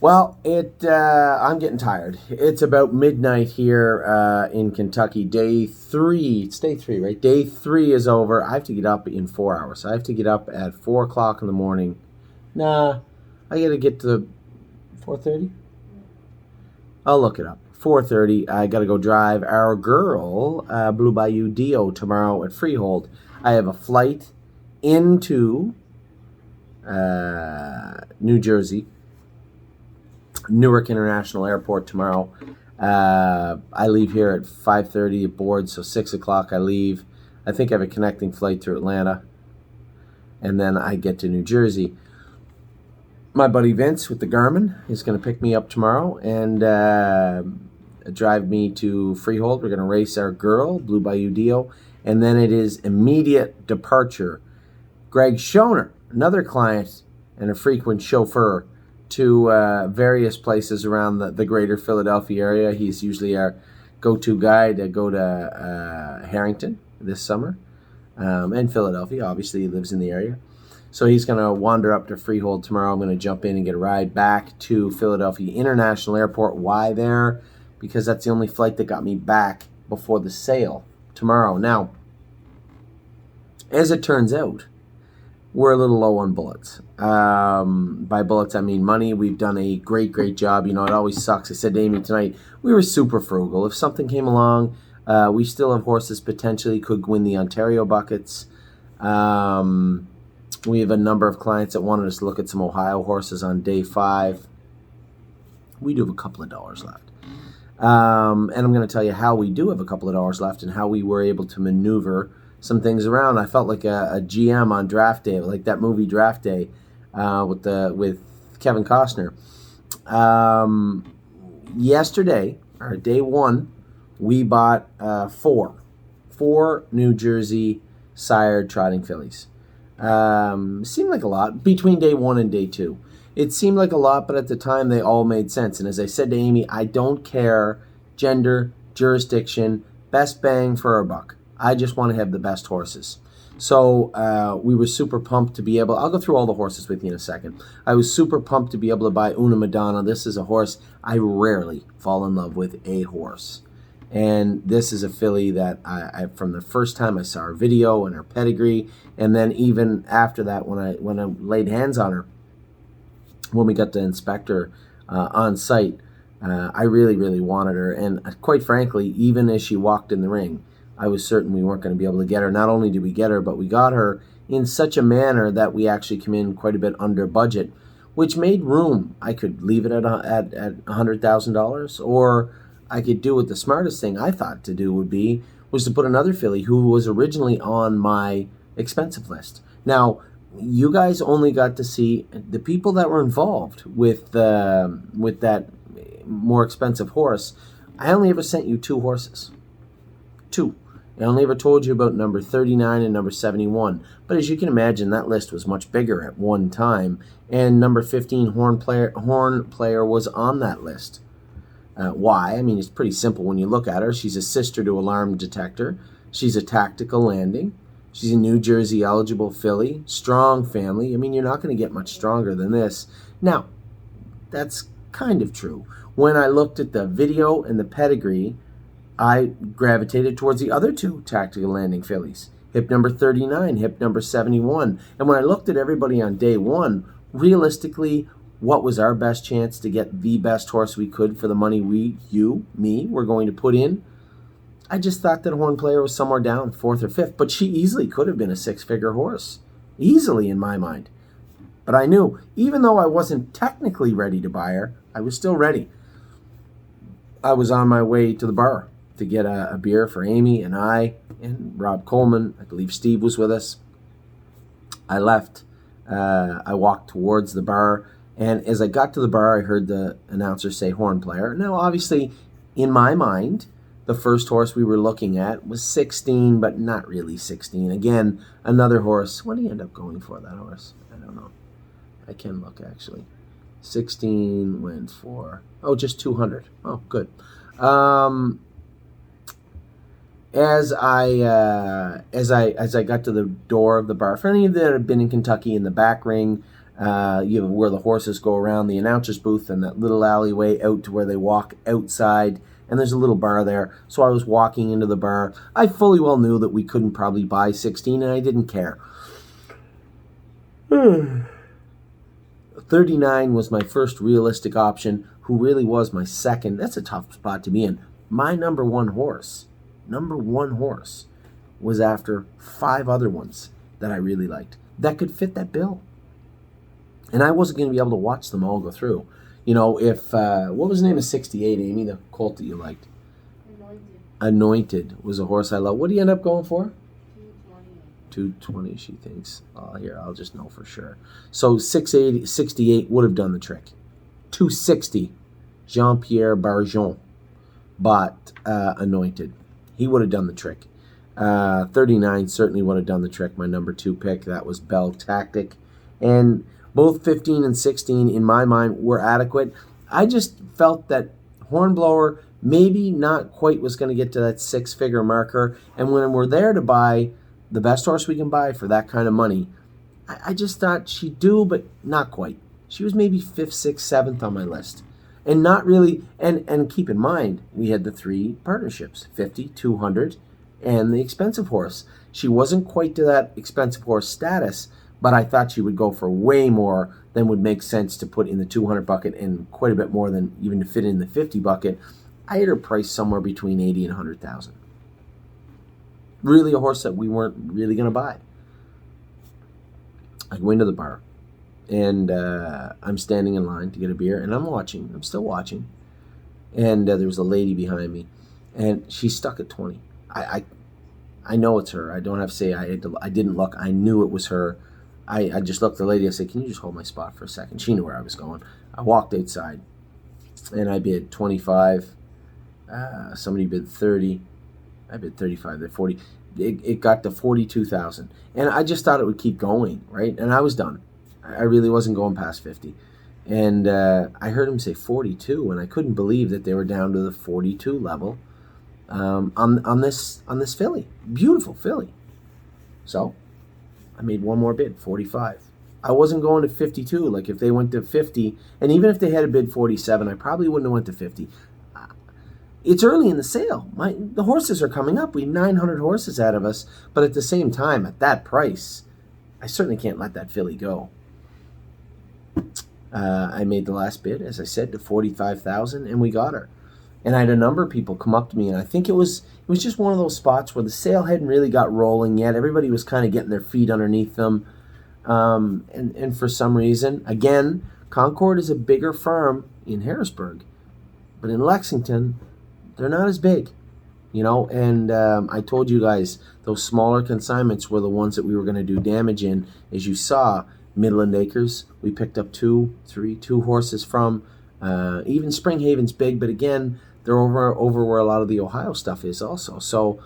Well, I'm getting tired. It's about midnight here in Kentucky. Day three. It's day three, right? Day three is over. I have to get up in 4 hours. I have to get up at 4 o'clock in the morning. Nah, I got to get to 4:30. I'll look it up. 4:30. I got to go drive our girl, Blue Bayou Dio, tomorrow at Freehold. I have a flight into New Jersey. Newark International Airport tomorrow. I leave here at 5:30 aboard, so 6 o'clock I leave. I think I have a connecting flight to Atlanta, and then I get to New Jersey. My buddy Vince with the Garmin is going to pick me up tomorrow and drive me to Freehold. We're going to race our girl, Blue Bayou Dio, and then it is immediate departure. Greg Schoner, another client and a frequent chauffeur, to various places around the greater Philadelphia area. He's usually our go-to guy to go to Harrington this summer, and Philadelphia. Obviously, he lives in the area. So he's going to wander up to Freehold tomorrow. I'm going to jump in and get a ride back to Philadelphia International Airport. Why there? Because that's the only flight that got me back before the sale tomorrow. Now, as it turns out, we're a little low on bullets. By bullets, I mean money. We've done a great job. You know, it always sucks. I said to Amy tonight, we were super frugal. If something came along, we still have horses potentially could win the Ontario buckets. We have a number of clients that wanted us to look at some Ohio horses on day 5. We do have a couple of dollars left. And I'm going to tell you how we do have a couple of dollars left and how we were able to maneuver some things around. I felt like a GM on draft day, like that movie Draft Day with Kevin Costner. Yesterday, or day 1, we bought 4 New Jersey sired trotting fillies. Seemed like a lot between day 1 and day 2. It seemed like a lot, but at the time they all made sense. And as I said to Amy, I don't care gender, jurisdiction, best bang for our buck. I just want to have the best horses. So we were super pumped to be able, I'll go through all the horses with you in a second. I was super pumped to be able to buy Una Madonna. This is a horse, I rarely fall in love with a horse. And this is a filly that I from the first time I saw her video and her pedigree, and then even after that when I laid hands on her, when we got to inspect her on site, I really wanted her. And quite frankly, even as she walked in the ring, I was certain we weren't going to be able to get her. Not only did we get her, but we got her in such a manner that we actually came in quite a bit under budget, which made room. I could leave it at $100,000, or I could do what the smartest thing I thought to do was to put another filly who was originally on my expensive list. Now, you guys only got to see the people that were involved with that more expensive horse. I only ever sent you 2 horses. 2. I only ever told you about number 39 and number 71. But as you can imagine, that list was much bigger at one time. And number 15, Horn Player was on that list. Why? I mean, it's pretty simple when you look at her. She's a sister to Alarm Detector. She's a Tactical Landing. She's a New Jersey eligible filly. Strong family. I mean, you're not going to get much stronger than this. Now, that's kind of true. When I looked at the video and the pedigree, I gravitated towards the other 2 Tactical Landing fillies. Hip number 39, hip number 71. And when I looked at everybody on day 1, realistically, what was our best chance to get the best horse we could for the money me, were going to put in? I just thought that Horn Player was somewhere down 4th or 5th, but she easily could have been a 6-figure horse. Easily in my mind. But I knew, even though I wasn't technically ready to buy her, I was still ready. I was on my way to the bar to get a beer for Amy and I and Rob Coleman. I believe Steve was with us. I left. I walked towards the bar, and as I got to the bar, I heard the announcer say Horn Player. Now, obviously, in my mind, the first horse we were looking at was 16, but not really 16. Again, another horse. What do you end up going for, that horse? I don't know. I can look, actually. 16 went for, just 200. Oh, good. As I got to the door of the bar, for any of you that have been in Kentucky, in the back ring, You know, where the horses go around the announcer's booth and that little alleyway out to where they walk outside, and there's a little bar there. So I was walking into the bar. I fully well knew that we couldn't probably buy 16, and I didn't care. 39 was my first realistic option, who really was my second. That's a tough spot to be in. My number one horse was after 5 other ones that I really liked that could fit that bill. And I wasn't going to be able to watch them all go through. You know, if, what was the name of 68, Amy, the colt that you liked? Anointed was a horse I love. What do you end up going for? 220, she thinks. Oh, here, I'll just know for sure. So 68 would have done the trick. 260, Jean-Pierre Barjon bought Anointed. He would have done the trick. 39 certainly would have done the trick. My number 2 pick, that was Bell Tactic. And both 15 and 16, in my mind, were adequate. I just felt that Hornblower maybe not quite was going to get to that 6-figure marker. And when we're there to buy the best horse we can buy for that kind of money, I just thought she'd do, but not quite. She was maybe 5th, 6th, 7th on my list. And not really, and keep in mind, we had the 3 partnerships, 50, 200, and the expensive horse. She wasn't quite to that expensive horse status, but I thought she would go for way more than would make sense to put in the 200 bucket, and quite a bit more than even to fit in the 50 bucket. I had her priced somewhere between 80 and 100,000. Really a horse that we weren't really going to buy. I go into the bar, and I'm standing in line to get a beer, and I'm still watching, and there was a lady behind me, and she's stuck at 20. I know it's her. I don't have to say I didn't look. I knew it was her. I just looked at the lady. I said, "Can you just hold my spot for a second?" She knew where I was going. I walked outside, and I bid 25. Somebody bid 30. I bid 35. They're 40. It got to 42,000, and I just thought it would keep going, right? And I was done. I really wasn't going past 50. And I heard him say 42, and I couldn't believe that they were down to the 42 level on this filly. Beautiful filly. So I made one more bid, 45. I wasn't going to 52. Like if they went to 50, and even if they had a bid 47, I probably wouldn't have went to 50. It's early in the sale. The horses are coming up. We have 900 horses out of us, but at the same time, at that price, I certainly can't let that filly go. I made the last bid, as I said, to 45,000, and we got her. And I had a number of people come up to me, and I think it was just one of those spots where the sale hadn't really got rolling yet. Everybody was kind of getting their feet underneath them, and for some reason, again, Concord is a bigger firm in Harrisburg, but in Lexington, they're not as big, you know. And I told you guys those smaller consignments were the ones that we were going to do damage in. As you saw, Midland Acres, we picked up 2 horses from. Even Springhaven's big, but again, they're over where a lot of the Ohio stuff is also. So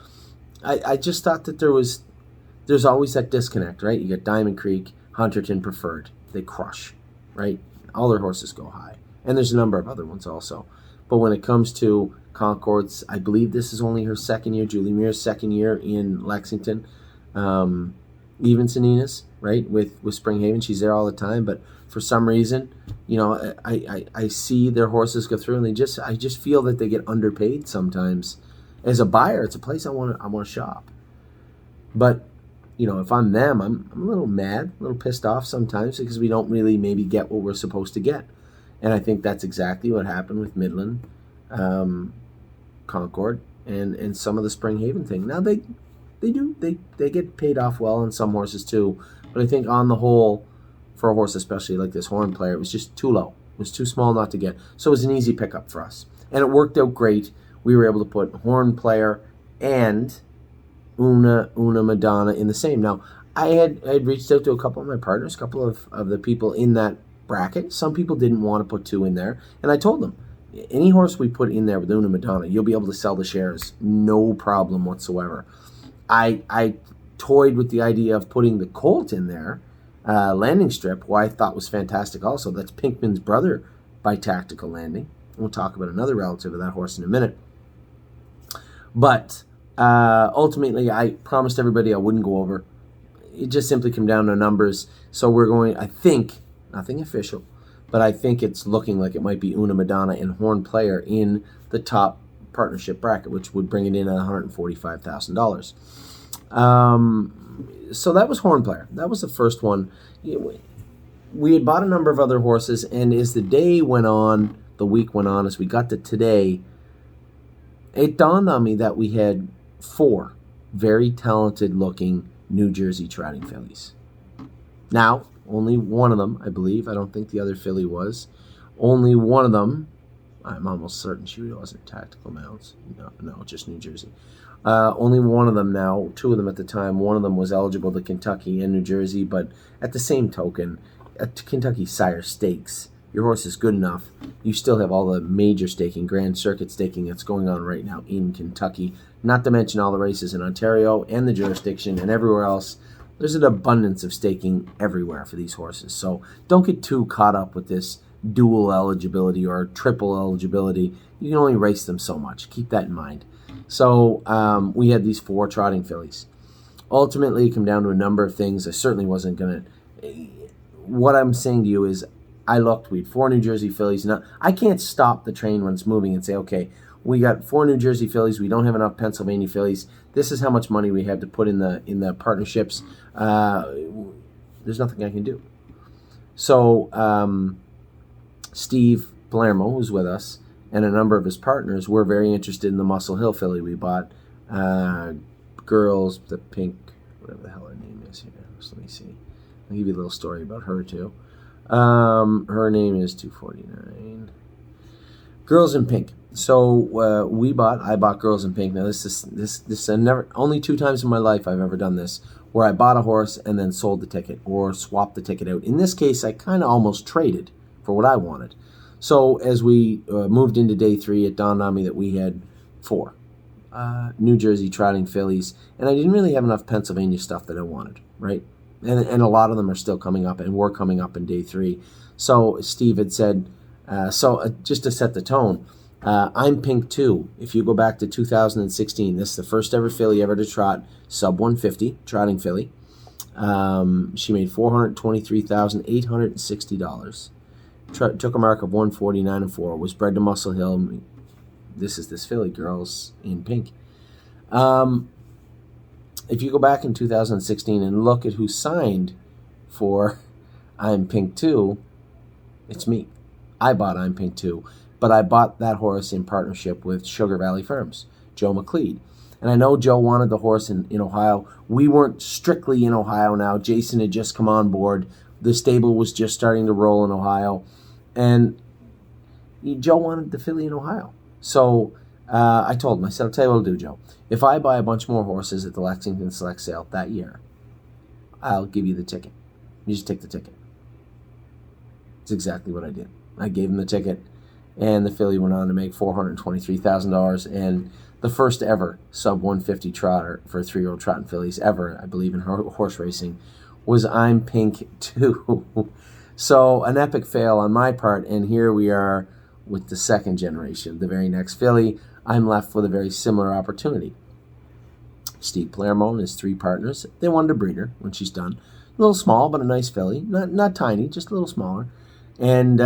I just thought that there's always that disconnect, right? You got Diamond Creek, Hunterton Preferred. They crush, right? All their horses go high. And there's a number of other ones also. But when it comes to Concord's, I believe this is only her second year, Julie Muir's second year in Lexington. Even Sanina's, right, with Springhaven, she's there all the time. But for some reason, you know, I see their horses go through, and I just feel that they get underpaid sometimes. As a buyer, it's a place I want to shop. But you know, if I'm them, I'm a little mad, a little pissed off sometimes because we don't really maybe get what we're supposed to get. And I think that's exactly what happened with Midland, Concord, and some of the Springhaven thing. Now they get paid off well on some horses too, but I think on the whole, for a horse especially like this Horn Player, it was just too low. It was too small not to get. So it was an easy pickup for us, and it worked out great. We were able to put Horn Player and Una Madonna in the same. Now I had reached out to a couple of my partners, a couple of the people in that bracket. Some people didn't want to put 2 in there, and I told them, any horse we put in there with Una Madonna, you'll be able to sell the shares, no problem whatsoever. I toyed with the idea of putting the colt in there, Landing Strip, who I thought was fantastic also. That's Pinkman's brother by Tactical Landing. We'll talk about another relative of that horse in a minute. But ultimately, I promised everybody I wouldn't go over. It just simply came down to numbers. So we're going, I think, Nothing official. But I think it's looking like it might be Una Madonna and Horn Player in the top partnership bracket, which would bring it in at $145,000. So that was Horn Player. That was the first one. We had bought a number of other horses, and as the day went on, the week went on, as we got to today, it dawned on me that we had 4 very talented-looking New Jersey trotting fillies. Now, only one of them, I believe, I don't think the other filly was, only one of them, I'm almost certain she wasn't Tactical Mounts. No, just New Jersey. Only one of them now, 2 of them at the time, one of them was eligible to Kentucky and New Jersey, but at the same token, at Kentucky Sire Stakes, your horse is good enough. You still have all the major staking, Grand Circuit staking that's going on right now in Kentucky, not to mention all the races in Ontario and the jurisdiction and everywhere else. There's an abundance of staking everywhere for these horses. So don't get too caught up with this dual eligibility or triple eligibility. You can only race them so much. Keep that in mind. So we had these 4 trotting fillies. Ultimately, it came down to a number of things. I certainly wasn't going to... What I'm saying to you is I looked. We had 4 New Jersey fillies. Now, I can't stop the train when it's moving and say, okay, we got 4 New Jersey fillies. We don't have enough Pennsylvania fillies. This is how much money we have to put in the partnerships. There's nothing I can do. So Steve Palermo, who's with us, and a number of his partners were very interested in the Muscle Hill filly we bought. Girls, the pink, whatever the hell her name is here. So let me see. I'll give you a little story about her too. Her name is 249. Girls in Pink. So I bought Girls in Pink. Now this is never, only 2 times in my life I've ever done this, where I bought a horse and then sold the ticket or swapped the ticket out. In this case, I kind of almost traded for what I wanted. So as we moved into day 3, it dawned on me that we had 4 New Jersey trotting fillies, and I didn't really have enough Pennsylvania stuff that I wanted, right? And a lot of them are still coming up and were coming up in day 3. So Steve had said, just to set the tone, I'm Pink 2. If you go back to 2016, this is the first ever filly ever to trot sub 150, trotting filly. She made $423,860. Took a mark of 149.4. Was bred to Muscle Hill. This is this filly, Girls in Pink. If you go back in 2016 and look at who signed for I'm Pink 2, it's me. I bought I'm Pink 2, but I bought that horse in partnership with Sugar Valley Firms, Joe McLeod. And I know Joe wanted the horse in Ohio. We weren't strictly in Ohio now. Jason had just come on board. The stable was just starting to roll in Ohio. And Joe wanted the filly in Ohio. So I told him, I said, I'll tell you what I'll do, Joe. If I buy a bunch more horses at the Lexington Select Sale that year, I'll give you the ticket. You just take the ticket. It's exactly what I did. I gave him the ticket, and the filly went on to make $423,000, and the first ever sub 150 trotter for 3-year-old trotting fillies ever, I believe, in horse racing, was I'm Pink 2. So an epic fail on my part, and here we are with the second generation, the very next filly. I'm left with a very similar opportunity. Steve Palermo and his 3 partners, they wanted to breed her when she's done. A little small, but a nice filly. Not tiny, just a little smaller. And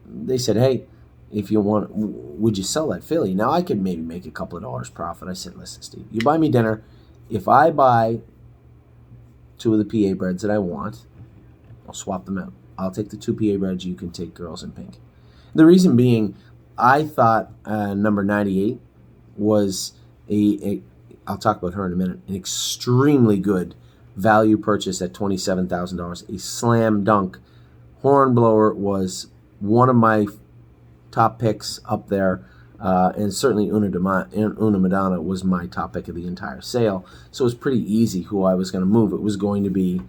they said, hey, if you want, would you sell that filly? Now, I could maybe make a couple of dollars profit. I said, listen, Steve, you buy me dinner. If I buy 2 of the PA breds that I want, I'll swap them out. I'll take the 2 PA breds. You can take Girls in Pink. The reason being, I thought number 98 was I'll talk about her in a minute, an extremely good value purchase at $27,000, a slam dunk. Hornblower was one of my top picks up there, and certainly Una Madonna was my top pick of the entire sale. So it was pretty easy who I was going to move. It was going to be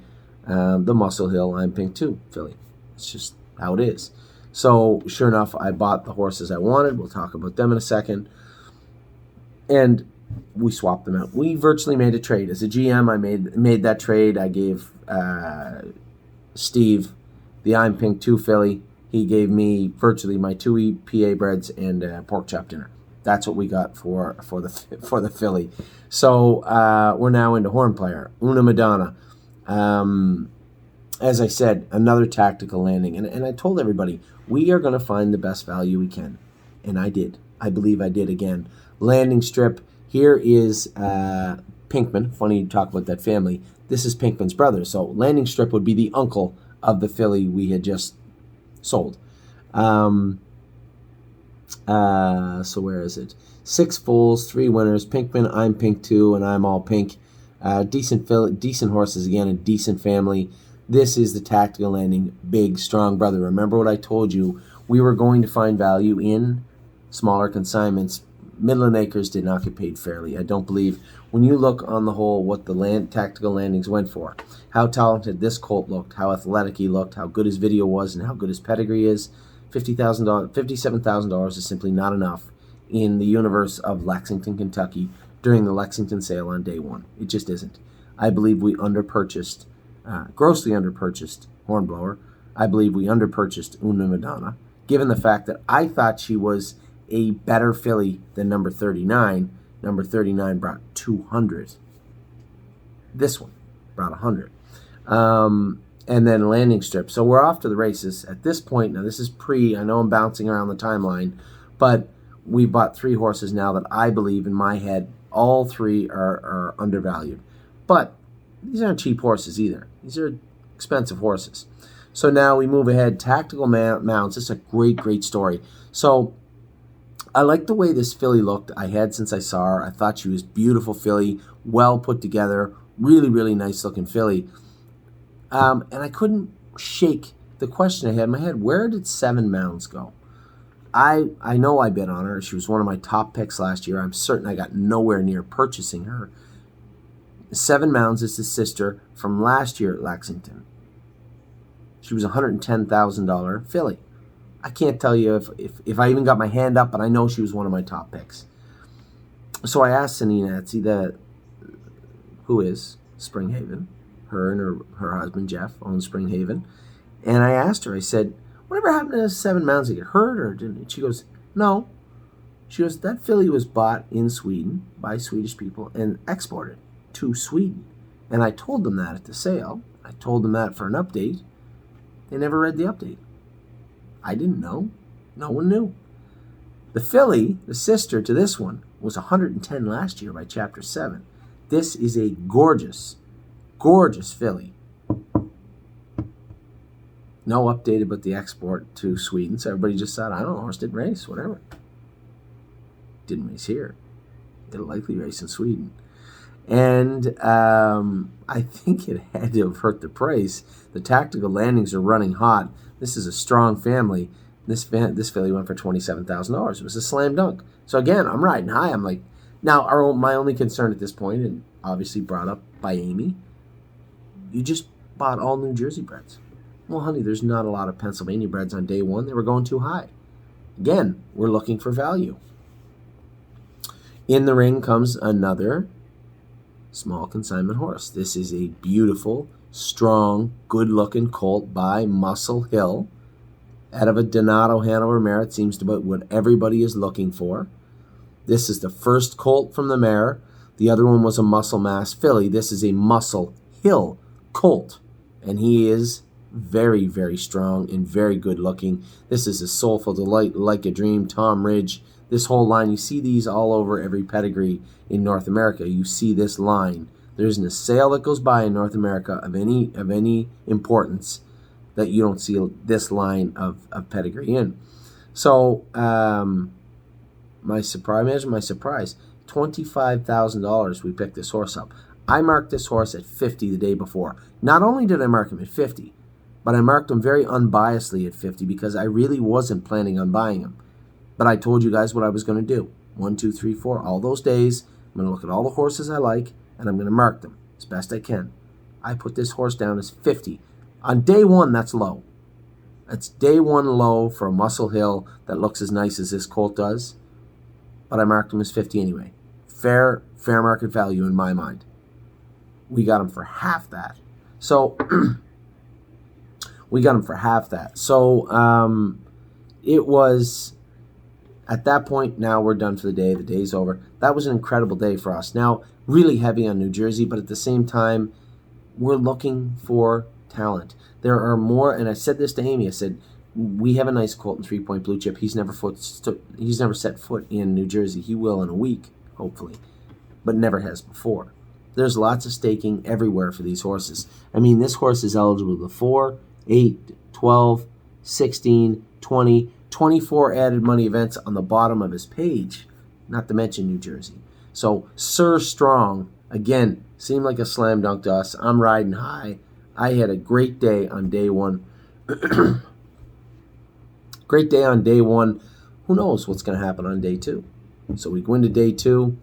the Muscle Hill I'm Pink 2 filly. It's just how it is. So sure enough, I bought the horses I wanted. We'll talk about them in a second. And we swapped them out. We virtually made a trade. As a GM, I made that trade. I gave Steve the I'm Pink 2 filly. He gave me virtually my 2 PA breds and pork chop dinner. That's what we got for the filly. So we're now into Horn Player, Una Madonna. as I said, another tactical landing. And I told everybody, we are going to find the best value we can. And I did. I believe I did again. Landing strip. Here is Pinkman. Funny you talk about that family. This is Pinkman's brother. So landing strip would be the uncle of the filly we had just sold. So where is it? 6 foals, 3 winners. Pinkman, I'm pink too, and I'm all pink. Decent horses again, a decent family. This is the tactical landing, big, strong brother. Remember what I told you? We were going to find value in smaller consignments. Midland Acres did not get paid fairly. I don't believe. When you look on the whole what the tactical landings went for, how talented this colt looked, how athletic he looked, how good his video was, and how good his pedigree is, $50,000, $57,000 is simply not enough in the universe of Lexington, Kentucky during the Lexington sale on day one. It just isn't. I believe we underpurchased, grossly underpurchased Hornblower. I believe we underpurchased Una Madonna, given the fact that I thought she was a better filly than number 39. Number 39 brought 200. This one brought 100. And then landing strip. So we're off to the races. At this point, now this is I know I'm bouncing around the timeline, but we bought 3 horses now that I believe in my head all 3 are undervalued. But these aren't cheap horses either. These are expensive horses. So now we move ahead. Tactical Mounts. This is a great, great story. So I like the way this filly looked. I had since I saw her. I thought she was beautiful filly, well put together, really, really nice looking filly. And I couldn't shake the question I had in my head. Where did 7 Mounds go? I know I bet on her. She was one of my top picks last year. I'm certain I got nowhere near purchasing her. 7 Mounds is the sister from last year at Lexington. She was a $110,000 filly. I can't tell you if I even got my hand up, but I know she was one of my top picks. So I asked Sanina Etsy, who is Springhaven. Her and her husband, Jeff, own Springhaven. And I asked her, I said, whatever happened to 7 Mounds? Did it get hurt or didn't it? She goes, no. She goes, that filly was bought in Sweden by Swedish people and exported to Sweden. And I told them that at the sale. I told them that for an update. They never read the update. I didn't know. No one knew. The filly, the sister to this one, was 110 last year by Chapter 7. This is a gorgeous, gorgeous filly. No update about the export to Sweden, so everybody just thought, I don't know, horse didn't race, whatever. Didn't race here. It'll likely race in Sweden. And I think it had to have hurt the price. The tactical landings are running hot. This is a strong family. This filly went for $27,000. It was a slam dunk. So again, I'm riding high. I'm like, now my only concern at this point, and obviously brought up by Amy, you just bought all New Jersey breds. Well, honey, there's not a lot of Pennsylvania breds on day one. They were going too high. Again, we're looking for value. In the ring comes another small consignment horse. This is a beautiful, strong, good-looking colt by Muscle Hill. Out of a Donato Hanover mare. It seems to be what everybody is looking for. This is the first colt from the mare. The other one was a Muscle Mass filly. This is a Muscle Hill colt. And he is very, very strong and very good looking. This is a Soulful Delight, Like a Dream, Tom Ridge. This whole line, you see these all over every pedigree in North America. You see this line. There isn't a sale that goes by in North America of any importance that you don't see this line of pedigree in. So my surprise, $25,000 we picked this horse up. I marked this horse at 50 the day before. Not only did I mark him at 50, but I marked him very unbiasedly at 50 because I really wasn't planning on buying him. But I told you guys what I was going to do. 1, 2, 3, 4, all those days. I'm going to look at all the horses I like, and I'm going to mark them as best I can. I put this horse down as 50. On day one, that's low. That's day one low for a Muscle Hill that looks as nice as this colt does. But I marked him as 50 anyway. Fair market value in my mind. We got him for half that. So, it was... At that point, now we're done for the day. The day's over. That was an incredible day for us. Now, really heavy on New Jersey, but at the same time, we're looking for talent. There are more, and I said this to Amy. I said, we have a nice Colton 3-point blue chip. He's never set foot in New Jersey. He will in a week, hopefully, but never has before. There's lots of staking everywhere for these horses. I mean, this horse is eligible to 4, 8, 12, 16, 20, 24 added money events on the bottom of his page, not to mention New Jersey. So, Sir Strong, again, seemed like a slam dunk to us. I'm riding high. I had a great day on day one. Great day on day one. Who knows what's going to happen on day two? So we go into day two.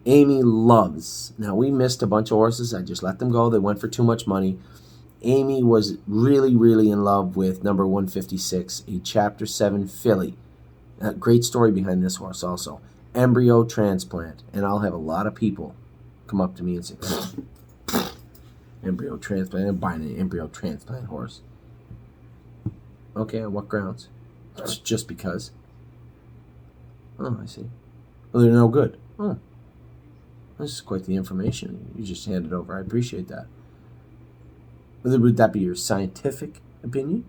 Amy loves. Now, we missed a bunch of horses. I just let them go. They went for too much money. Amy was really, really in love with number 156, a Chapter 7 filly. Great story behind this horse also. Embryo transplant. And I'll have a lot of people come up to me and say, embryo transplant. I'm buying an embryo transplant horse. Okay, on what grounds? Just because. Oh, I see. Well, they're no good. Oh, this is quite the information you just handed over. I appreciate that. Would that be your scientific opinion?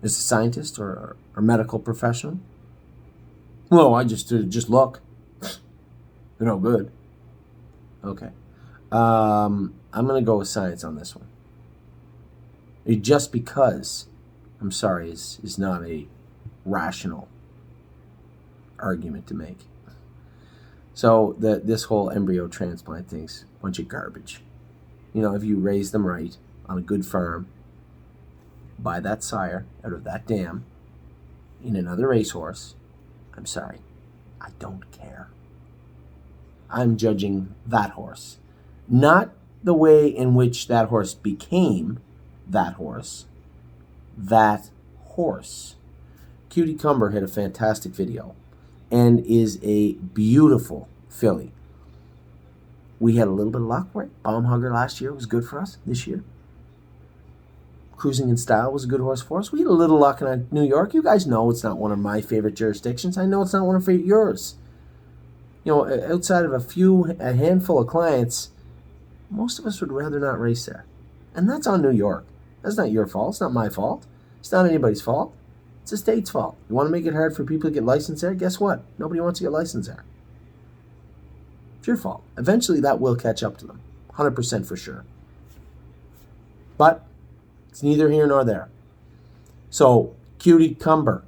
As a scientist or medical professional? Well, I just look. They're no good. Okay. I'm going to go with science on this one. Just because, I'm sorry, is not a rational argument to make. So this whole embryo transplant thing's a bunch of garbage. You know, if you raise them right on a good farm, buy that sire out of that dam in another racehorse, I'm sorry, I don't care. I'm judging that horse, not the way in which that horse became that horse. That horse. Cutie Cumber had a fantastic video and is a beautiful filly. We had a little bit of luck, right? Bomb Hugger last year was good for us this year. Cruising in Style was a good horse for us. We had a little luck in New York. You guys know it's not one of my favorite jurisdictions. I know it's not one of yours. You know, outside of a handful of clients, most of us would rather not race there. And that's on New York. That's not your fault. It's not my fault. It's not anybody's fault. It's the state's fault. You want to make it hard for people to get licensed there? Guess what? Nobody wants to get licensed there. It's your fault. Eventually that will catch up to them. 100% for sure. But it's neither here nor there. So, Cutie Cumber.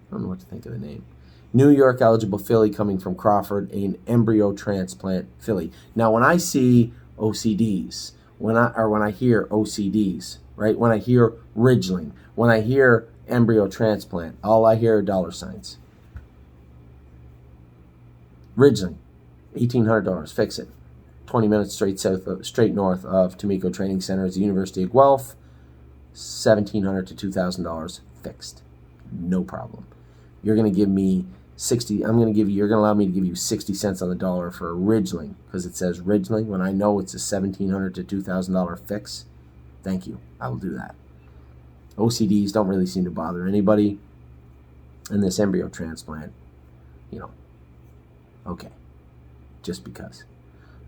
I don't know what to think of the name. New York eligible filly coming from Crawford, an embryo transplant filly. Now, when I see OCDs, when I hear OCDs, right? When I hear Ridgeling, when I hear embryo transplant, all I hear are dollar signs. Ridgeling, $1,800. Fix it. 20 minutes straight north of Tomiko Training Center is the University of Guelph. $1,700 to $2,000 fixed. No problem. You're going to give me you're going to allow me to give you 60 cents on the dollar for a Ridgeling because it says Ridgeling when I know it's a $1,700 to $2,000 fix. Thank you. I will do that. OCDs don't really seem to bother anybody. And this embryo transplant, okay. Just because.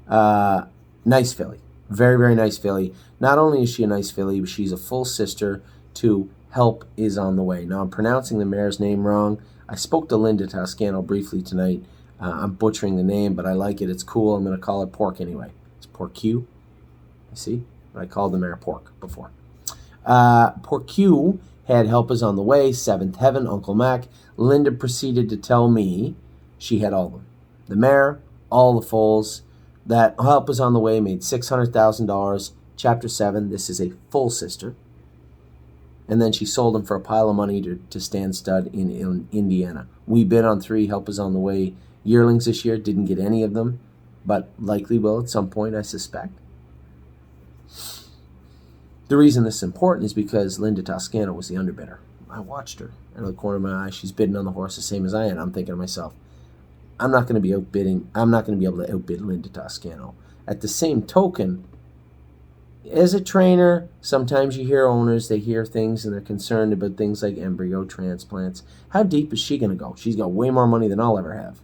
Nice filly. Very, very nice filly. Not only is she a nice filly, but she's a full sister to Help Is on the Way. Now, I'm pronouncing the mare's name wrong. I spoke to Linda Toscano briefly tonight. I'm butchering the name, but I like it. It's cool. I'm going to call it Pork anyway. It's Porcu. You see? But I called the mare Pork before. Porcu had Help Is on the Way, Seventh Heaven, Uncle Mac. Linda proceeded to tell me she had all of them. The mare, all the foals. That Help Is on the Way made $600,000. Chapter 7, this is a full sister. And then she sold them for a pile of money to Stan Stud in Indiana. We bid on 3 Help Is on the Way yearlings this year. Didn't get any of them, but likely will at some point, I suspect. The reason this is important is because Linda Toscano was the underbidder. I watched her out of the corner of my eye. She's bidding on the horse the same as I am. I'm thinking to myself, I'm not going to be able to outbid Linda Toscano. At the same token, as a trainer, sometimes you hear owners, they hear things and they're concerned about things like embryo transplants. How deep is she going to go? She's got way more money than I'll ever have.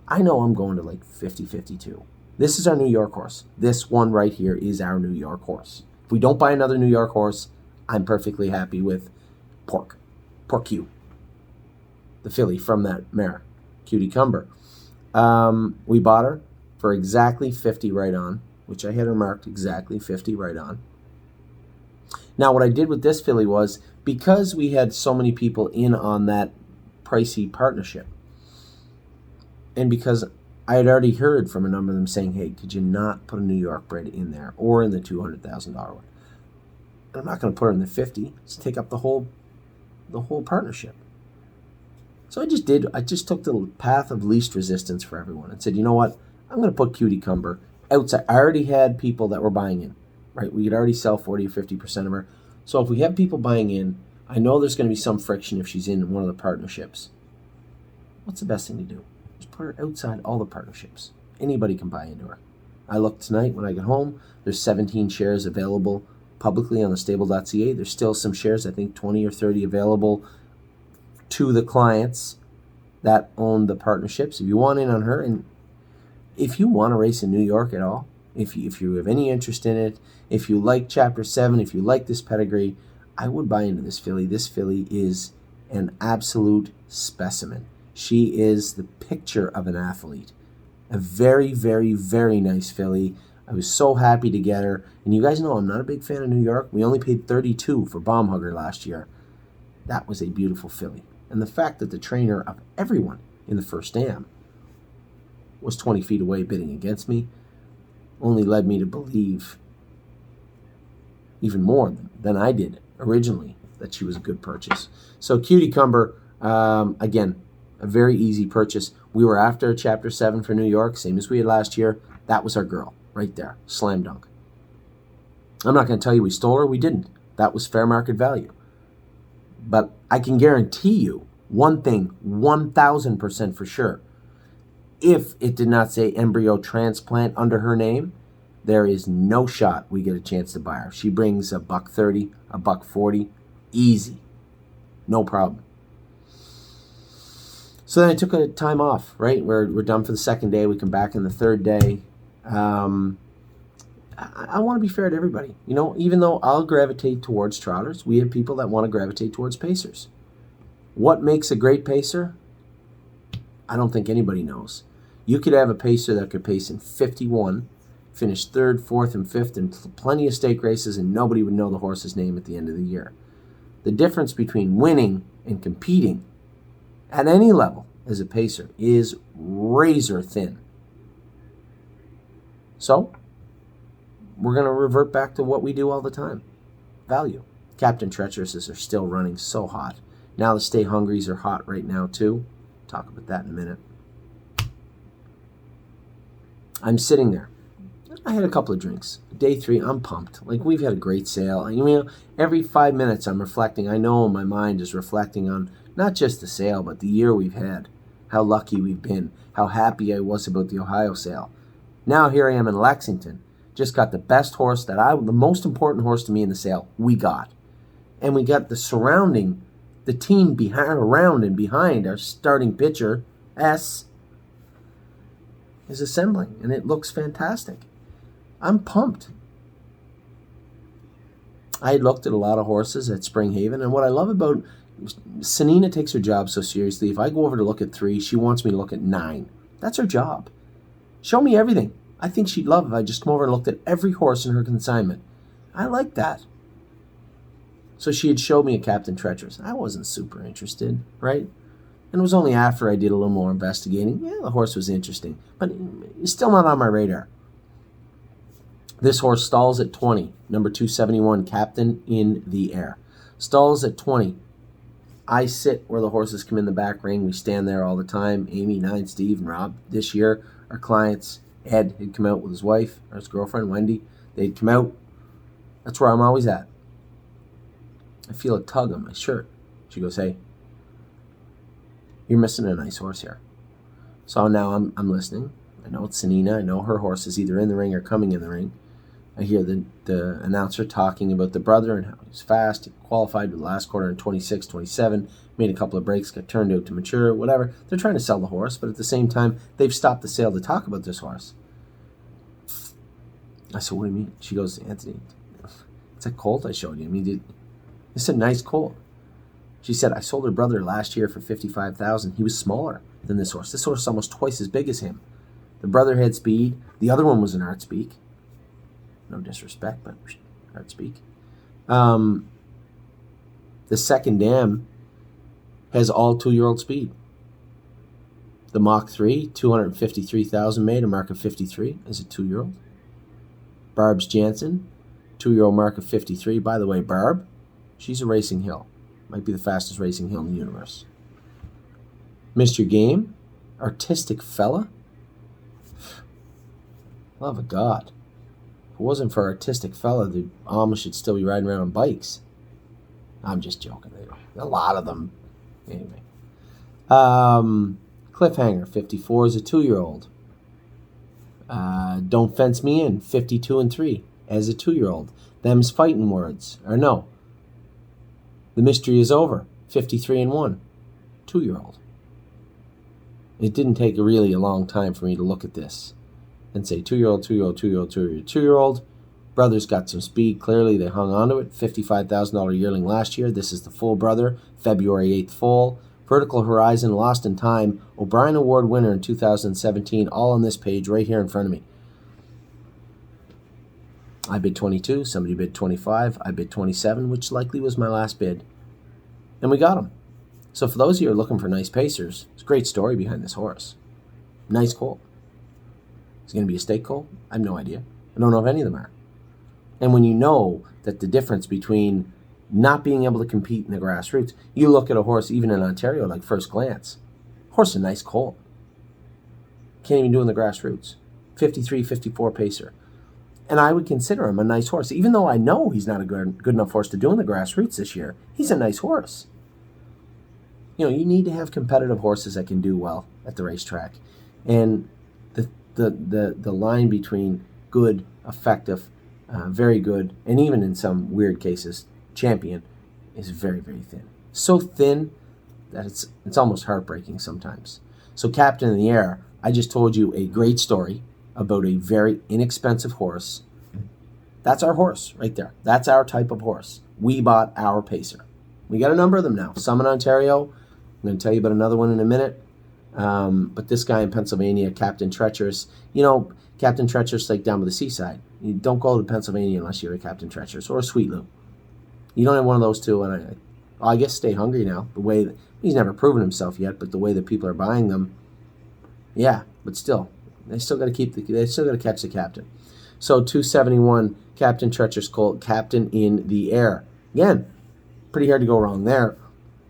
I know I'm going to like 50-52. This is our New York horse. This one right here is our New York horse. If we don't buy another New York horse, I'm perfectly happy with Pork Q, the filly from that mare, Cutie Cumber. We bought her for exactly 50 right on, which I had her marked exactly 50 right on. Now, what I did with this filly was, because we had so many people in on that pricey partnership, and because I had already heard from a number of them saying, hey, could you not put a New York bred in there or in the $200,000 one? And I'm not going to put her in the 50. Let's take up the whole partnership. So I just took the path of least resistance for everyone and said, you know what? I'm going to put Cutie Cumber outside. I already had people that were buying in, right? We could already sell 40 or 50% of her. So if we have people buying in, I know there's going to be some friction if she's in one of the partnerships. What's the best thing to do? Just put her outside all the partnerships. Anybody can buy into her. I looked tonight when I get home. There's 17 shares available publicly on the stable.ca. There's still some shares, I think 20 or 30 available to the clients that own the partnerships. If you want in on her, and if you want to race in New York at all, if you have any interest in it, if you like Chapter 7, if you like this pedigree, I would buy into this filly. This filly is an absolute specimen. She is the picture of an athlete. A very, very, very nice filly. I was so happy to get her. And you guys know I'm not a big fan of New York. We only paid $32 for Bomb Hugger last year. That was a beautiful filly. And the fact that the trainer of everyone in the first dam was 20 feet away bidding against me only led me to believe even more than I did originally that she was a good purchase. So Cutie Cumber, again, a very easy purchase. We were after Chapter 7 for New York, same as we had last year. That was our girl right there, slam dunk. I'm not going to tell you we stole her. We didn't. That was fair market value. But I can guarantee you one thing, 1,000% for sure. If it did not say embryo transplant under her name, there is no shot we get a chance to buy her. She brings $130, $140, easy. No problem. So then I took a time off, right? We're done for the second day. We come back on the third day. I want to be fair to everybody. You know, even though I'll gravitate towards trotters, we have people that want to gravitate towards pacers. What makes a great pacer? I don't think anybody knows. You could have a pacer that could pace in 51, finish 3rd, 4th, and 5th in plenty of stake races, and nobody would know the horse's name at the end of the year. The difference between winning and competing at any level as a pacer is razor thin. So, we're going to revert back to what we do all the time. Value. Captain Treacherouses are still running so hot. Now the Stay Hungries are hot right now too. Talk about that in a minute. I'm sitting there. I had a couple of drinks. Day 3, I'm pumped. Like, we've had a great sale. You know, every 5 minutes I'm reflecting. I know my mind is reflecting on not just the sale, but the year we've had. How lucky we've been. How happy I was about the Ohio sale. Now here I am in Lexington. Just got the best horse the most important horse to me in the sale, we got. And we got the surrounding, the team around and behind our starting pitcher, S, is assembling. And it looks fantastic. I'm pumped. I looked at a lot of horses at Springhaven, and what I love about Sanina takes her job so seriously. If I go over to look at 3, she wants me to look at 9. That's her job. Show me everything. I think she'd love if I just come over and looked at every horse in her consignment. I like that. So she had showed me a Captain Treacherous. I wasn't super interested, right? And it was only after I did a little more investigating. Yeah, the horse was interesting, but it's still not on my radar. This horse stalls at 20, number 271, Captain in the Air. Stalls at 20. I sit where the horses come in the back ring. We stand there all the time. Amy, Nine, Steve, and Rob. This year, our clients, Ed had come out with his wife, or his girlfriend, Wendy. They'd come out. That's where I'm always at. I feel a tug on my shirt. She goes, hey, you're missing a nice horse here. So now I'm listening. I know it's Sanina. I know her horse is either in the ring or coming in the ring. I hear the announcer talking about the brother and how he's fast. He qualified with the last quarter in 26, 27, made a couple of breaks, got turned out to mature, whatever. They're trying to sell the horse, but at the same time, they've stopped the sale to talk about this horse. I said, what do you mean? She goes, Anthony, it's a colt I showed you. I mean, it's a nice colt. She said, I sold her brother last year for $55,000. He was smaller than this horse. This horse is almost twice as big as him. The brother had speed. The other one was an art speak. No disrespect, but art speak. The second dam has all 2-year-old speed. The Mach 3, 253,000 made, a mark of 53, is a 2-year-old. Barb's Jansen, 2-year-old mark of 53. By the way, Barb, she's a racing hill. Might be the fastest racing hill in the universe. Mr. Game, Artistic Fella. Love of God. If it wasn't for Artistic Fella, the Amish should still be riding around on bikes. I'm just joking. A lot of them. Anyway. Cliffhanger, 54, is a 2-year-old. Don't Fence Me In, 52-3, as a 2-year-old. Them's Fighting Words. Or no. The Mystery Is Over, 53-1, 2-year-old. It didn't take really a long time for me to look at this and say 2-year-old, 2-year-old, 2-year-old, 2-year-old, 2-year-old. Brothers got some speed. Clearly, they hung on to it. $55,000 yearling last year. This is the full brother, February 8th foal. Vertical Horizon, Lost in Time, O'Brien Award winner in 2017, all on this page right here in front of me. I bid 22, somebody bid 25, I bid 27, which likely was my last bid. And we got him. So for those of you who are looking for nice pacers, it's a great story behind this horse. Nice colt. Is it going to be a stake colt? I have no idea. I don't know if any of them are. And when you know that the difference between not being able to compete in the grassroots, you look at a horse even in Ontario like First Glance. Horse is a nice colt. Can't even do in the grassroots. 53, 54 pacer. And I would consider him a nice horse. Even though I know he's not a good enough horse to do in the grassroots this year, he's a nice horse. You know, you need to have competitive horses that can do well at the racetrack. And the line between good, effective, very good, and even in some weird cases, champion, is very, very thin. So thin that it's almost heartbreaking sometimes. So Captain in the Air, I just told you a great story about a very inexpensive horse. That's our horse right there. That's our type of horse. We bought our pacer. We got a number of them now. Some in Ontario. I'm going to tell you about another one in a minute. But this guy in Pennsylvania, Captain Treacherous. You know, Captain Treacherous, like down by the seaside. You don't go to Pennsylvania unless you're a Captain Treacherous or a Sweet Lou. You don't have one of those two, and I guess Stay Hungry now. The way that, he's never proven himself yet, but the way that people are buying them, yeah. But still, they still got to catch the captain. So 271, Captain Treacherous colt, Captain in the Air. Again, pretty hard to go wrong there.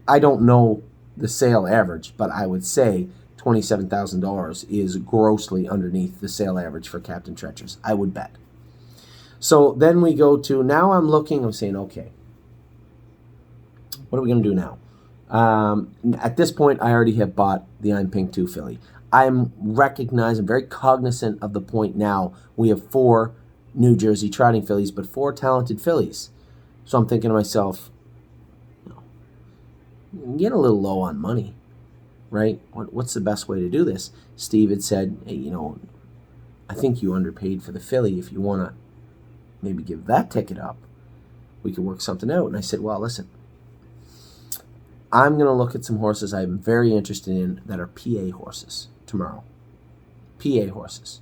I don't know the sale average, but I would say $27,000 is grossly underneath the sale average for Captain Treacherous. I would bet. So then we go to, now I'm saying, okay, what are we going to do now? At this point, I already have bought the I'm Pink 2 filly. I'm very cognizant of the point now. We have 4 New Jersey trotting fillies, but 4 talented fillies. So I'm thinking to myself, get a little low on money, right? What's the best way to do this? Steve had said, hey, I think you underpaid for the filly. If you want to maybe give that ticket up, we could work something out. And I said, well, listen, I'm going to look at some horses I'm very interested in that are PA horses tomorrow. PA horses.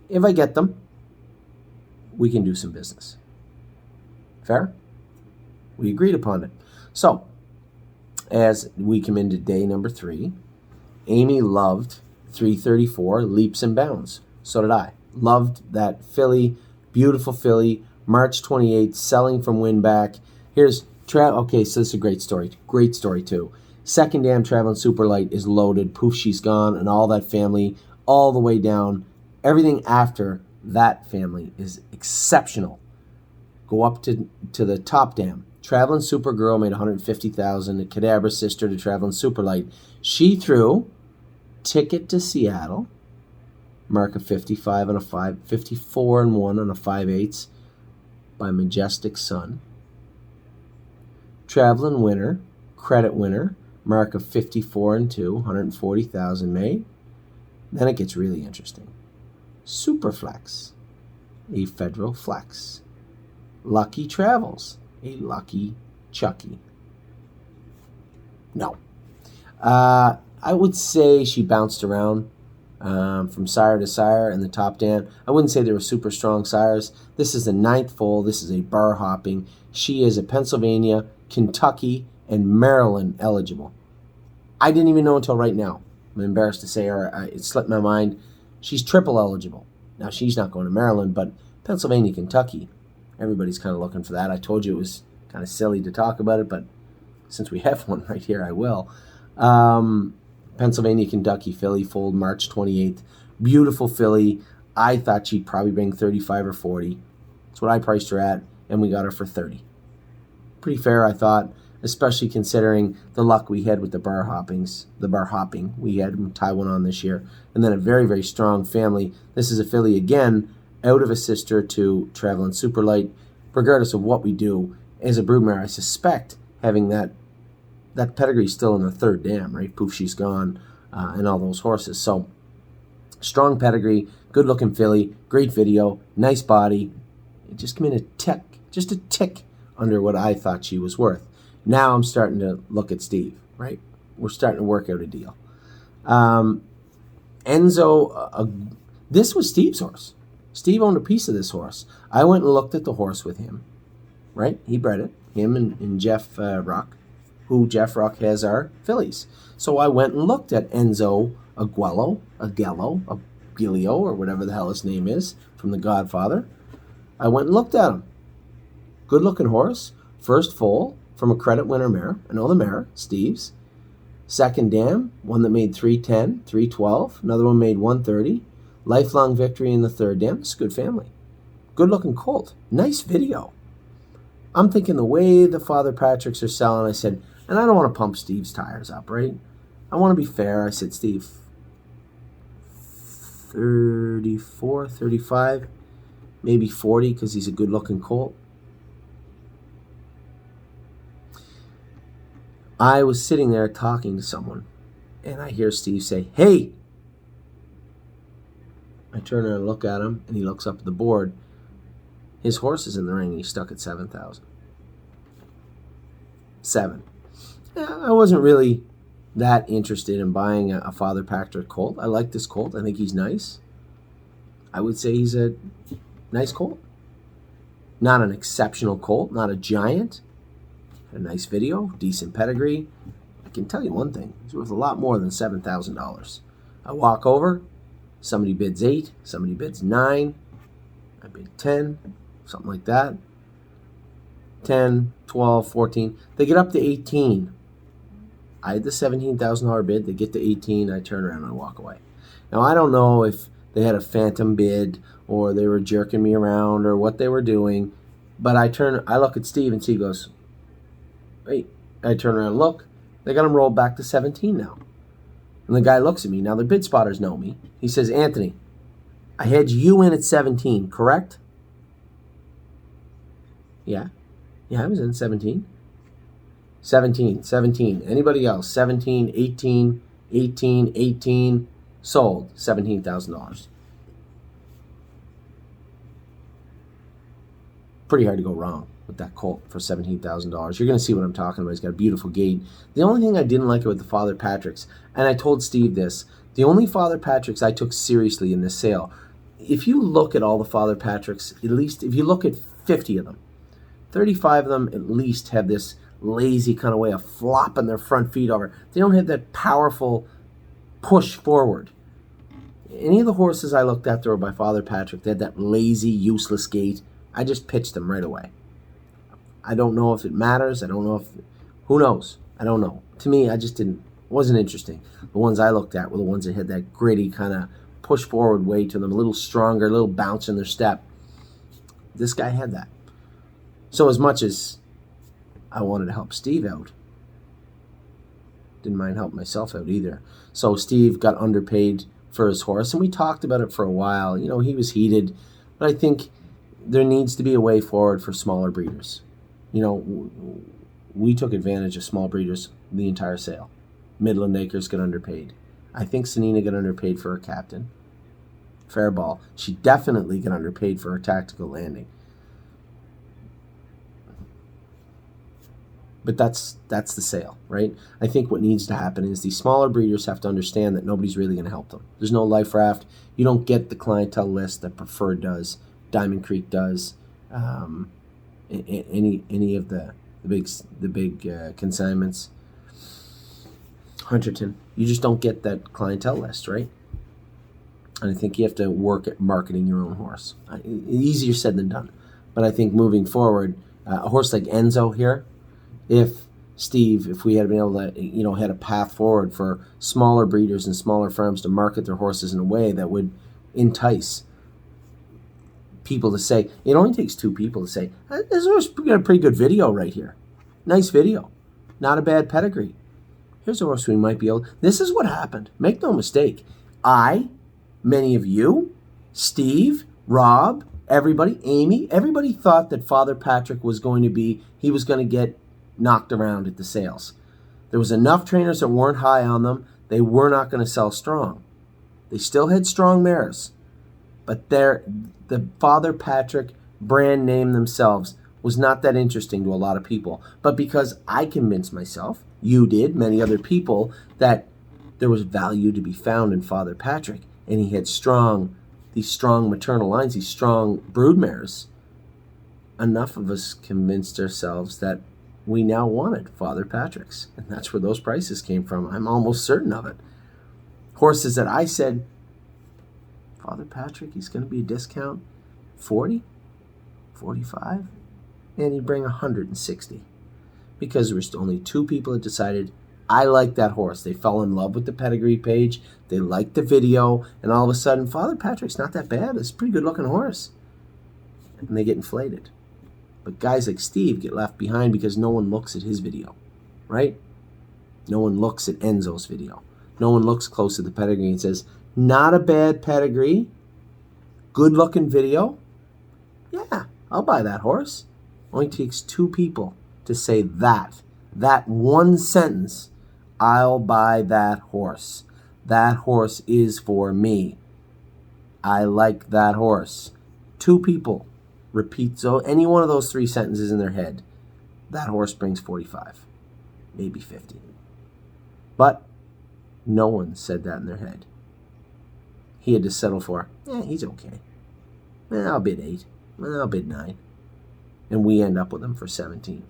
If I get them, we can do some business. Fair? We agreed upon it. So, as we come into day number 3, Amy loved 334 Leaps and Bounds. So did I. Loved that filly. Beautiful filly. March 28th, selling from Winback. Here's okay, so this is a great story. Great story, too. Second dam Traveling Superlight is loaded. Poof, she's gone, and all that family, all the way down. Everything after that family is exceptional. Go up to the top dam. Traveling Supergirl made $150,000. The Cadabra sister to Traveling Superlight. She threw Ticket to Seattle, mark of 55 on a 54-1 on a 5/8 by Majestic Sun. Traveling Winner, Credit Winner, mark of 54-2, $140,000 made. Then it gets really interesting. Superflex, a Federal Flex. Lucky Travels, a Lucky Chucky. No. I would say she bounced around from sire to sire and the top down. I wouldn't say they were super strong sires. This is the 9th foal. This is a bar hopping. She is a Pennsylvania, Kentucky, and Maryland eligible. I didn't even know until right now. I'm embarrassed to say her. It slipped my mind. She's triple eligible. Now, she's not going to Maryland, but Pennsylvania, Kentucky, everybody's kind of looking for that. I told you it was kind of silly to talk about it, but since we have one right here, I will. Pennsylvania, Kentucky filly foaled March 28th. Beautiful filly. I thought she'd probably bring 35 or 40. That's what I priced her at, and we got her for 30. Pretty fair, I thought, especially considering the luck we had with the bar hopping. We had Taiwan on this year. And then a very, very strong family. This is a filly, again, out of a sister to Traveling Superlight. Regardless of what we do, as a broodmare, I suspect having that pedigree still in the 3rd dam, right? Poof, she's gone, and all those horses. So, strong pedigree, good-looking filly, great video, nice body. It just came in just a tick under what I thought she was worth. Now I'm starting to look at Steve, right? We're starting to work out a deal. Enzo, this was Steve's horse. Steve owned a piece of this horse. I went and looked at the horse with him, right? He bred it, him and Jeff Ruck, who Jeff Ruck has our fillies. So I went and looked at Enzo Aguilio, or whatever the hell his name is, from The Godfather. I went and looked at him. Good-looking horse. First foal from a credit winner mare. I know the mare, Steve's. 2nd dam, one that made 310, 312. Another one made 130. Lifelong victory in the 3rd dam. It's a good family. Good-looking colt. Nice video. I'm thinking the way the Father Patricks are selling, I said, and I don't want to pump Steve's tires up, right? I want to be fair. I said, Steve, 34, 35, maybe 40 because he's a good-looking colt. I was sitting there talking to someone, and I hear Steve say, hey! I turn around and look at him, and he looks up at the board. His horse is in the ring, and he's stuck at 7,000. 7. Yeah, I wasn't really that interested in buying a Father Patrick colt. I like this colt. I think he's nice. I would say he's a nice colt. Not an exceptional colt, not a giant. A nice video, decent pedigree. I can tell you one thing. He's worth a lot more than $7,000. I walk over. Somebody bids 8. Somebody bids 9. I bid 10. Something like that. 10, 12, 14. They get up to 18. I had the $17,000 bid. They get to 18. I turn around and I walk away. Now, I don't know if they had a phantom bid or they were jerking me around or what they were doing, but I look at Steve and Steve goes, wait. I turn around and look. They got him rolled back to 17 now. And the guy looks at me. Now, the bid spotters know me. He says, Anthony, I had you in at 17, correct? Yeah. Yeah, I was in 17. 17. Anybody else? 17, 18, 18, 18. Sold. $17,000. Pretty hard to go wrong with that colt for $17,000. You're going to see what I'm talking about. He's got a beautiful gait. The only thing I didn't like about the Father Patricks, and I told Steve this, the only Father Patricks I took seriously in this sale, if you look at all the Father Patricks, at least if you look at 50 of them, 35 of them at least have this lazy kind of way of flopping their front feet over. They don't have that powerful push forward. Any of the horses I looked at that were by Father Patrick, they had that lazy, useless gait. I just pitched them right away. I don't know if it matters. I don't know if... Who knows? I don't know. To me, I just wasn't interesting. The ones I looked at were the ones that had that gritty kind of push forward way to them, a little stronger, a little bounce in their step. This guy had that. So as much as I wanted to help Steve out, didn't mind helping myself out either. So Steve got underpaid for his horse, and we talked about it for a while. You know, he was heated, but I think there needs to be a way forward for smaller breeders. You know, we took advantage of small breeders the entire sale. Midland Acres got underpaid. I think Sanina got underpaid for her captain. fair ball. She definitely got underpaid for her tactical landing. But that's the sale, right? I think what needs to happen is these smaller breeders have to understand that nobody's really going to help them. There's no life raft. You don't get the clientele list that Preferred does, Diamond Creek does, any of the big consignments. Hunterton. You just don't get that clientele list, right? And I think you have to work at marketing your own horse. Easier said than done. But I think moving forward, a horse like Enzo here, if we had been able to, had a path forward for smaller breeders and smaller firms to market their horses in a way that would entice people to say, it only takes 2 people to say, this horse got a pretty good video right here. Nice video. Not a bad pedigree. Here's a horse we might be able. This is what happened. Make no mistake. Many of you, Steve, Rob, everybody, Amy, everybody thought that Father Patrick was going to get knocked around at the sales. There was enough trainers that weren't high on them. They were not going to sell strong. They still had strong mares. But the Father Patrick brand name themselves was not that interesting to a lot of people. But because I convinced myself, you did, many other people, that there was value to be found in Father Patrick. And he had these strong maternal lines, these strong brood mares. Enough of us convinced ourselves that we now wanted Father Patrick's. And that's where those prices came from. I'm almost certain of it. Horses that I said, Father Patrick, he's going to be a discount 40, 45, and he'd bring 160. Because there was only 2 people that decided, I like that horse. They fell in love with the pedigree page. They liked the video. And all of a sudden, Father Patrick's not that bad. It's a pretty good looking horse. And they get inflated. But guys like Steve get left behind because no one looks at his video, right? No one looks at Enzo's video. No one looks close at the pedigree and says, not a bad pedigree, good looking video. Yeah, I'll buy that horse. Only takes 2 people to say that one sentence, I'll buy that horse. That horse is for me. I like that horse. 2 people repeat any one of those 3 sentences in their head. That horse brings 45, maybe 50. But no one said that in their head. He had to settle for, he's okay. I'll bid 8. I'll bid 9. And we end up with him for 17.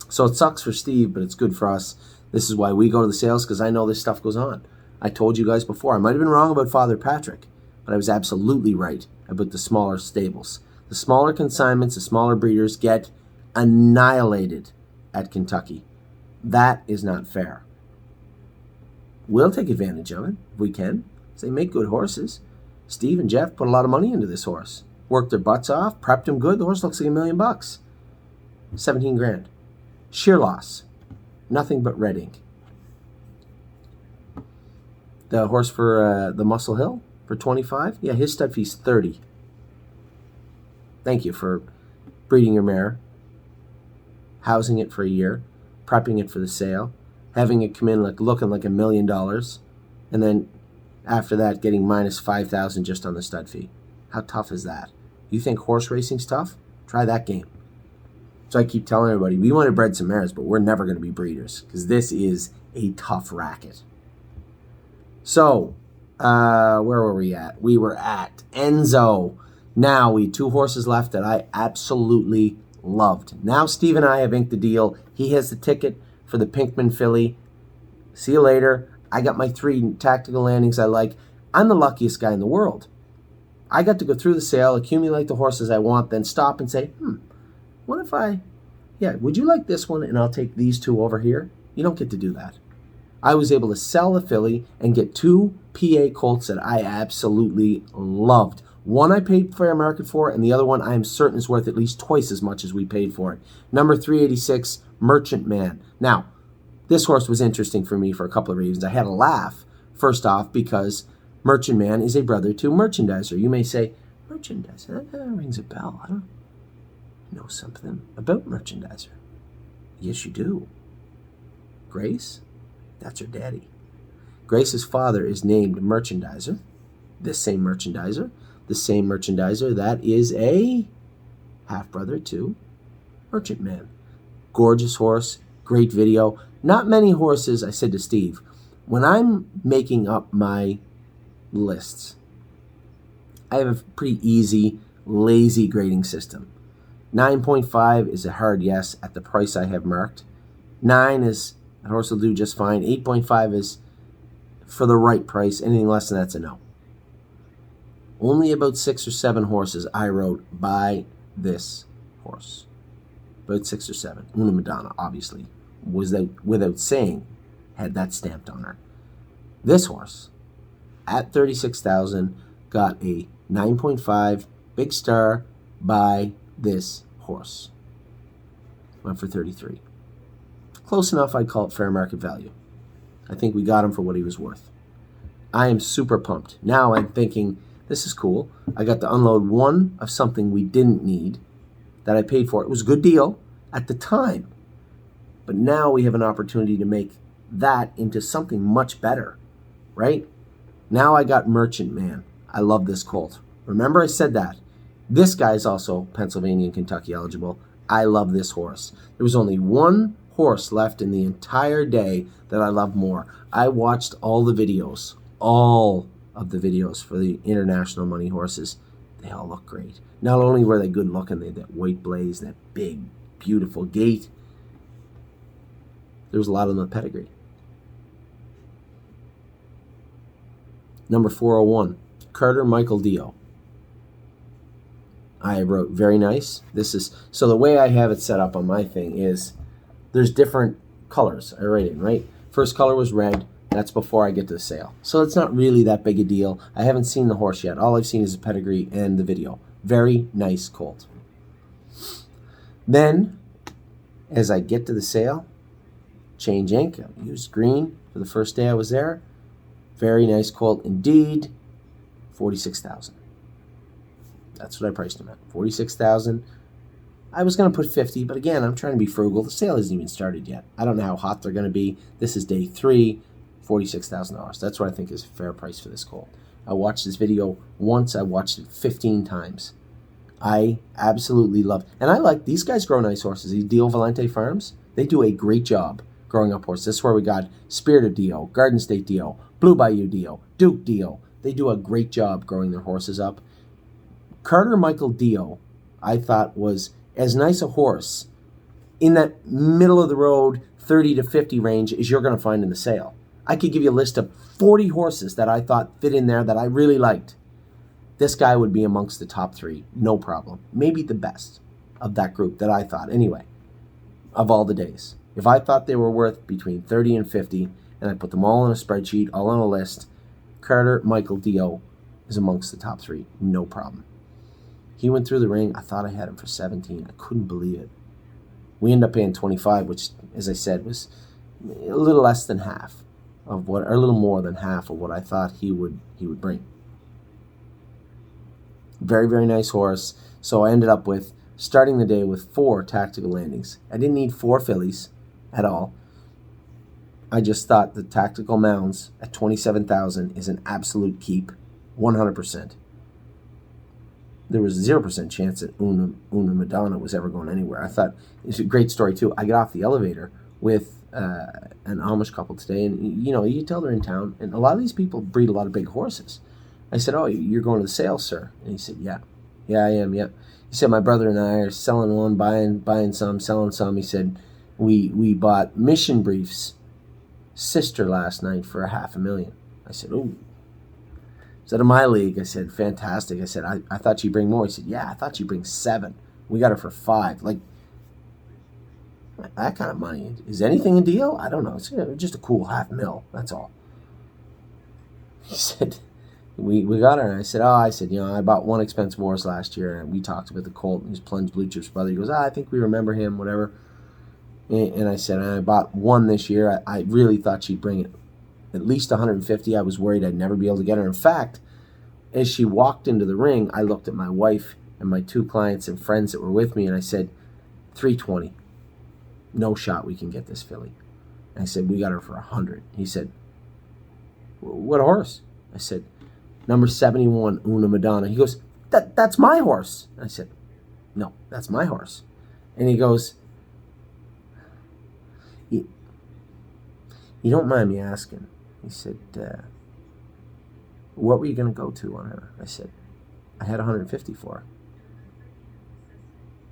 So it sucks for Steve, but it's good for us. This is why we go to the sales, because I know this stuff goes on. I told you guys before, I might have been wrong about Father Patrick, but I was absolutely right about the smaller stables. The smaller consignments, the smaller breeders get annihilated at Kentucky. That is not fair. We'll take advantage of it if we can. They make good horses. Steve and Jeff put a lot of money into this horse. Worked their butts off, prepped him good. The horse looks like $1 million. 17 grand. Sheer loss. Nothing but red ink. The horse for the Muscle Hill for 25. Yeah, his stud fee's 30. Thank you for breeding your mare, housing it for a year, prepping it for the sale, having it come in looking like $1 million, and then after that getting minus $5,000 just on the stud fee. How tough is that? You think horse racing's tough? Try that game. So I keep telling everybody, we want to bred some mares, but we're never going to be breeders because this is a tough racket. So, where were we at? We were at Enzo. Now we had 2 horses left that I absolutely loved. Now Steve and I have inked the deal. He has the ticket for the Pinkman filly. See you later. I got my 3 tactical landings I like. I'm the luckiest guy in the world. I got to go through the sale, accumulate the horses I want, then stop and say, what if would you like this one and I'll take these 2 over here? You don't get to do that. I was able to sell the filly and get 2 PA colts that I absolutely loved. One I paid fair market for, and the other one I am certain is worth at least twice as much as we paid for it. Number 386, Merchant Man. Now, this horse was interesting for me for a couple of reasons. I had a laugh, first off, because Merchant Man is a brother to Merchandiser. You may say, Merchandiser? That rings a bell. I don't know something about Merchandiser. Yes, you do. Grace? That's her daddy. Grace's father is named Merchandiser. this same merchandiser. The same merchandiser that is a half-brother to Merchant Man. Gorgeous horse, great video. Not many horses, I said to Steve, when I'm making up my lists, I have a pretty easy, lazy grading system. 9.5 is a hard yes at the price I have marked. 9 is, a horse will do just fine. 8.5 is for the right price. Anything less than that's a no. Only about 6 or 7 horses I wrote buy this horse. About 6 or 7. Una Madonna, obviously, was without saying, had that stamped on her. This horse, at $36,000, got a 9.5 big star by this horse. Went for 33. Close enough, I'd call it fair market value. I think we got him for what he was worth. I am super pumped. Now I'm thinking, this is cool. I got to unload one of something we didn't need that I paid for. It was a good deal at the time. But now we have an opportunity to make that into something much better, right? Now I got Merchant Man. I love this colt. Remember I said that. This guy's also Pennsylvania and Kentucky eligible. I love this horse. There was only one horse left in the entire day that I love more. I watched all the videos, all of the videos for the International Money horses. They all look great. Not only were they good looking, they had that white blaze, that big, beautiful gait. There was a lot of them with pedigree. Number 401, Carter Michael Dio. I wrote very nice. This is, so the way I have it set up on my thing is there's different colors I write in, right? First color was red. That's before I get to the sale. So it's not really that big a deal. I haven't seen the horse yet. All I've seen is the pedigree and the video. Very nice colt. Then, as I get to the sale, change ink. I used green for the first day I was there. Very nice colt indeed. $46,000. That's what I priced him at. $46,000. I was going to put 50, but again, I'm trying to be frugal. The sale hasn't even started yet. I don't know how hot they're going to be. This is day 3, $46,000. That's what I think is a fair price for this colt. I watched this video once. I watched it 15 times. I absolutely love, and I like, these guys grow nice horses. These Dio Valente Farms, they do a great job growing up horses. This is where we got Spirited Dio, Garden State Dio, Blue Bayou Dio, Duke Dio. They do a great job growing their horses up. Carter Michael Dio, I thought, was as nice a horse in that middle of the road 30 to 50 range as you're going to find in the sale. I could give you a list of 40 horses that I thought fit in there that I really liked. This guy would be amongst the top 3, no problem. Maybe the best of that group that I thought, anyway, of all the days. If I thought they were worth between 30 and 50, and I put them all on a spreadsheet, all on a list, Carter Michael Dio is amongst the top 3, no problem. He went through the ring. I thought I had him for 17. I couldn't believe it. We ended up paying 25, which, as I said, was a little less than half of what, or a little more than half of what I thought he would bring. Very, very nice horse. So I ended up with starting the day with 4 tactical landings. I didn't need 4 fillies at all. I just thought the tactical mounds at $27,000 is an absolute keep, 100%. There was a 0% chance that Una Madonna was ever going anywhere. I thought, it's a great story too. I got off the elevator with an Amish couple today, and you know, you tell they're in town, and a lot of these people breed a lot of big horses. I said, "Oh, you're going to the sale, sir?" And he said, "Yeah, I am. Yeah." He said, "My brother and I are selling one, buying some, selling some." He said, "We bought Mission Brief's sister last night for $500,000." I said, "Oh." Is that in my league? I said, "Fantastic." I said, I thought you'd bring more. He said, "Yeah, I thought you'd bring 7. We got her for 5. Like, that kind of money. Is anything a deal? I don't know. It's just a cool $500,000. That's all." He said, we got her. And I said, I bought one expensive horse last year, and we talked about the colt, and his Plunge Blue Chip's brother. He goes, I think we remember him, whatever. And I said, I bought one this year. I really thought she'd bring it at least 150. I was worried I'd never be able to get her. In fact, as she walked into the ring, I looked at my wife and my 2 clients and friends that were with me, and I said, 320. No shot we can get this filly. And I said, we got her for 100. He said, what horse? I said, Number 71, Una Madonna. He goes, that's my horse. I said, no, that's my horse. And he goes, you don't mind me asking. He said, what were you going to go to on her? I said, I had 150 for her.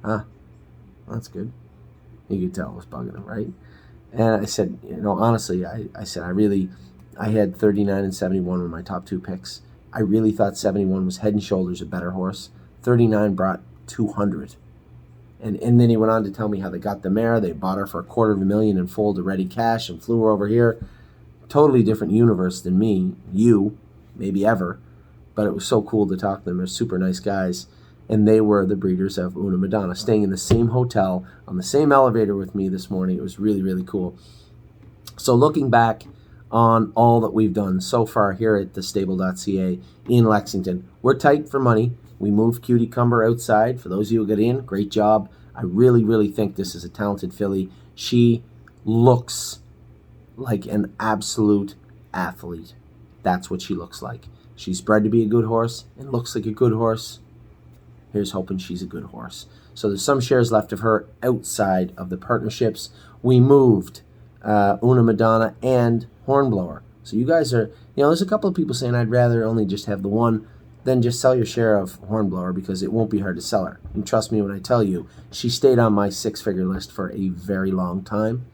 Well, that's good. You could tell I was bugging him, right? And I said, honestly, I said, I had 39 and 71 were my top two picks. I really thought 71 was head and shoulders a better horse. 39 brought 200. And then he went on to tell me how they got the mare. They bought her for $250,000 in full to ready cash and flew her over here. Totally different universe than me, you, maybe ever. But it was so cool to talk to them. They're super nice guys. And they were the breeders of Una Madonna, staying in the same hotel, on the same elevator with me this morning. It was really, really cool. So looking back on all that we've done so far here at thestable.ca in Lexington, we're tight for money. We moved Cutie Cumber outside. For those of you who got in, great job. I really, really think this is a talented filly. She looks like an absolute athlete. That's what she looks like. She's bred to be a good horse and looks like a good horse. Here's hoping she's a good horse. So there's some shares left of her outside of the partnerships. We moved Una Madonna and Hornblower. So you guys are, there's a couple of people saying I'd rather only just have the one than just sell your share of Hornblower because it won't be hard to sell her. And trust me when I tell you, she stayed on my six-figure list for a very long time.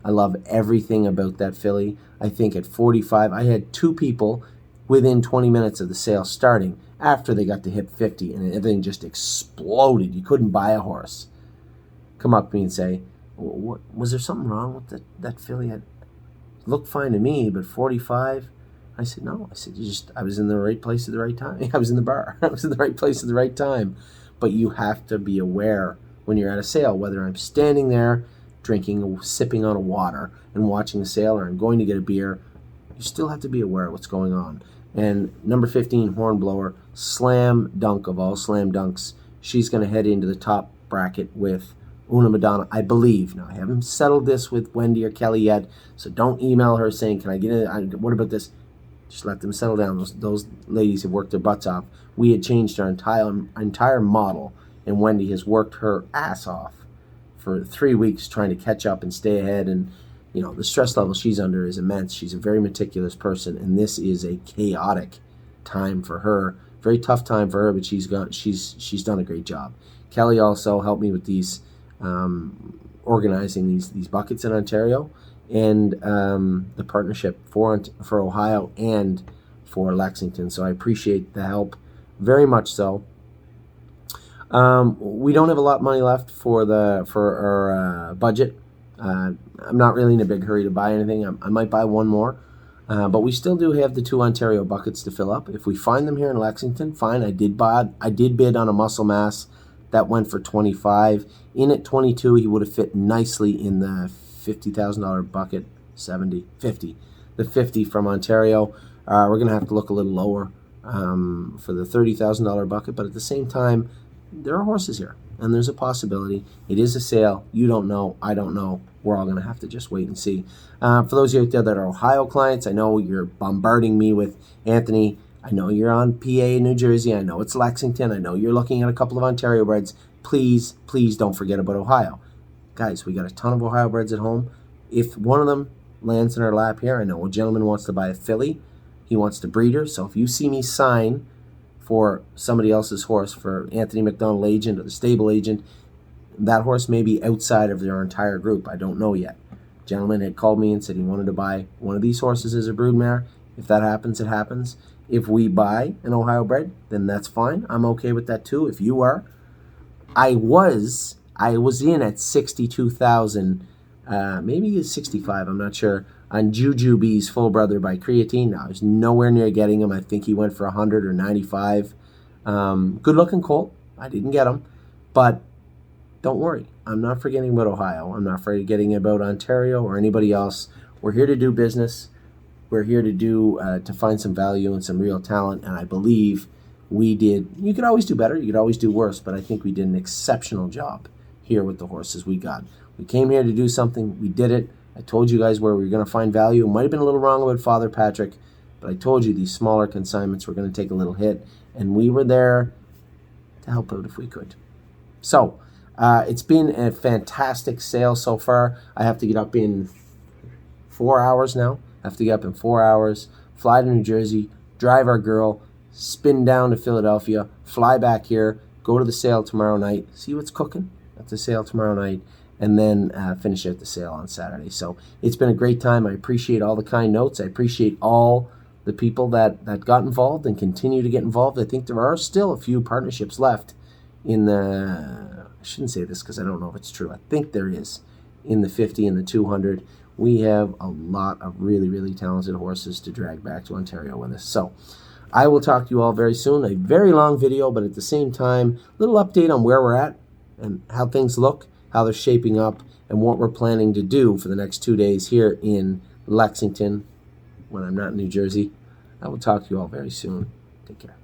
I love everything about that filly. I think at 45, I had two people within 20 minutes of the sale starting after they got to hit 50, and everything just exploded. You couldn't buy a horse. Come up to me and say, "What was there something wrong with that filly? It looked fine to me, but 45." I said, "No." I said, I was in the right place at the right time. I was in the bar. I was in the right place at the right time. But you have to be aware when you're at a sale, whether I'm standing there drinking, sipping on a water and watching the sale, or I'm going to get a beer, you still have to be aware of what's going on. And number 15, Hornblower, slam dunk of all slam dunks. She's going to head into the top bracket with Una Madonna, I believe. Now, I haven't settled this with Wendy or Kelly yet, so don't email her saying, can I get it? What about this? Just let them settle down. Those ladies have worked their butts off. We had changed our entire model, and Wendy has worked her ass off for 3 weeks trying to catch up and stay ahead. And the stress level she's under is immense. She's a very meticulous person, and this is a chaotic time for her. Very tough time for her, but she's done a great job. Kelly also helped me with these organizing these buckets in Ontario, and the partnership for Ohio and for Lexington. So I appreciate the help very much so. We don't have a lot of money left for our budget. I'm not really in a big hurry to buy anything. I might buy one more, but we still do have the 2 Ontario buckets to fill up. If we find them here in Lexington, fine. I did bid on a Muscle Mass that went for 25. In at 22, he would have fit nicely in the $50,000 bucket. 50. The 50 from Ontario. We're gonna have to look a little lower for the $30,000 bucket, but at the same time, there are horses here, and there's a possibility. It is a sale. You don't know. I don't know. We're all going to have to just wait and see. For those of you out there that are Ohio clients, I know you're bombarding me with, Anthony, I know you're on PA, New Jersey. I know it's Lexington. I know you're looking at a couple of Ontario breds. Please, please don't forget about Ohio. Guys, we got a ton of Ohio breds at home. If one of them lands in our lap here, I know a gentleman wants to buy a filly. He wants to breed her. So if you see me sign for somebody else's horse, for Anthony McDonald agent or the stable agent, that horse may be outside of their entire group. I don't know yet. Gentleman had called me and said he wanted to buy one of these horses as a broodmare. If that happens, it happens. If we buy an Ohio bred, then that's fine. I'm okay with that too. If you are, I was in at 62,000, maybe it's 65. I'm not sure. On Juju B's full brother by Creatine. Now, I was nowhere near getting him. I think he went for 100 or 95. Good looking colt. I didn't get him. But don't worry. I'm not forgetting about Ohio. I'm not forgetting about Ontario or anybody else. We're here to do business. We're here to find some value and some real talent. And I believe we did. You could always do better. You could always do worse. But I think we did an exceptional job here with the horses we got. We came here to do something. We did it. I told you guys where we were going to find value. It might have been a little wrong about Father Patrick, but But I told you these smaller consignments were going to take a little hit, and we were there to help out if we could. So it's been a fantastic sale so far. I have to get up in 4 hours now. I have to get up in 4 hours, fly to New Jersey, drive our girl, spin down to Philadelphia, fly back here, go to the sale tomorrow night, see what's cooking at the sale tomorrow night, and then finish out the sale on Saturday. So it's been a great time. I appreciate all the kind notes. I appreciate all the people that got involved and continue to get involved. I think there are still a few partnerships left in the, I shouldn't say this because I don't know if it's true. I think there is in the 50 and the 200. We have a lot of really, really talented horses to drag back to Ontario with us. So I will talk to you all very soon. A very long video, but at the same time, a little update on where we're at and how things look, how they're shaping up, and what we're planning to do for the next 2 days here in Lexington when I'm not in New Jersey. I will talk to you all very soon. Take care.